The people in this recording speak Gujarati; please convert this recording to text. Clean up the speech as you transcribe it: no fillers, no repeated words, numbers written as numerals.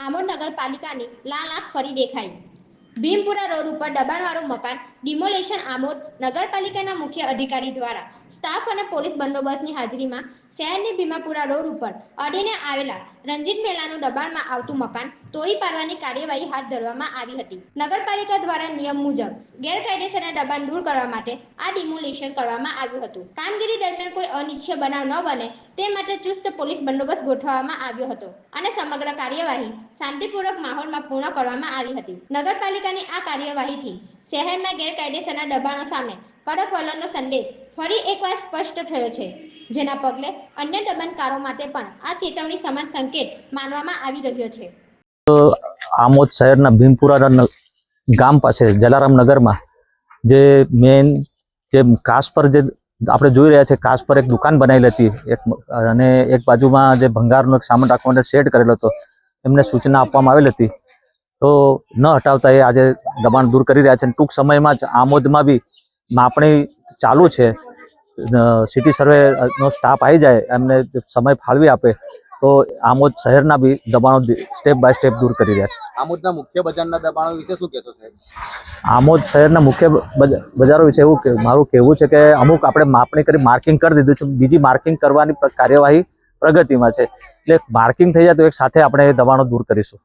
આમોદ નગરપાલિકાની લાલ આંખ ફરી દેખાઈ। ભીમપુરા રોડ ઉપર દબાણવાળું મકાન ડિમોલેશન। આમોદ નગરપાલિકાના મુખ્ય અધિકારી દ્વારા સ્ટાફ અને પોલીસ બંદોબસ્તની હાજરીમાં શહેરની ભીમાપુરા રોડ ઉપર અડીને આવેલા રંજીત મેલાનું દબાણમાં આવતું મકાન તોડી પાડવાની કાર્યવાહી હાથ ધરવામાં આવી હતી। નગરપાલિકા દ્વારા નિયમ મુજબ ગેરકાયદેસરના દબાણ દૂર કરવા માટે આ ડિમોલેશન કરવામાં આવ્યું હતું। કામગીરી દરમિયાન કોઈ અનિચ્છનીય બનાવ ન બને તે માટે ચુસ્ત પોલીસ બંદોબસ્ત ગોઠવવામાં આવ્યો હતો અને સમગ્ર કાર્યવાહી શાંતિપૂર્વક માહોલમાં પૂર્ણ કરવામાં આવી હતી। નગરપાલિકાની આ કાર્યવાહીથી શહેરના ગેરકાયદેસરના દબાણો સામે કડક વલણનો સંદેશ ફરી એકવાર સ્પષ્ટ થયો છે, જેના પગલે અન્ય દબાણકારો માટે પણ આ ચેતવણી સમાન સંકેત માનવામાં આવી રહ્યો છે। આમોદ શહેરના ભીમપુરા ગામ પાસે જલારામ નગરમાં જે મેન જે કાચ પર જે આપણે જોઈ રહ્યા છે, કાચ પર એક દુકાન બનાવેલી હતી અને એક બાજુમાં જે ભંગારનો સામાન રાખવા માટે શેડ કરેલો હતો, એમને સૂચના આપવામાં આવેલી હતી તો ન હટાવતા એ આજે દબાણ દૂર કરી રહ્યા છે। ટૂંક સમયમાં જ આમોદમાં બી માપણી ચાલુ છે। સિટી સર્વેનો સ્ટાફ આવી જાય, એમને સમય ફાળવી આપે તો આમોદ શહેરના બી દબાણો સ્ટેપ બાય સ્ટેપ દૂર કરી રહ્યા છે। આમોદના મુખ્ય બજારના દબાણો વિશે શું કહેશો સાહેબ? આમોદ શહેરના મુખ્ય બજારો વિશે મારું કહેવું છે કે અમુક આપણે માપણી કરી માર્કિંગ કરી દીધું છે, બીજી માર્કિંગ કરવાની કાર્યવાહી પ્રગતિમાં છે, એટલે માર્કિંગ થઈ જાય તો એક સાથે આપણે દબાણો દૂર કરીશું।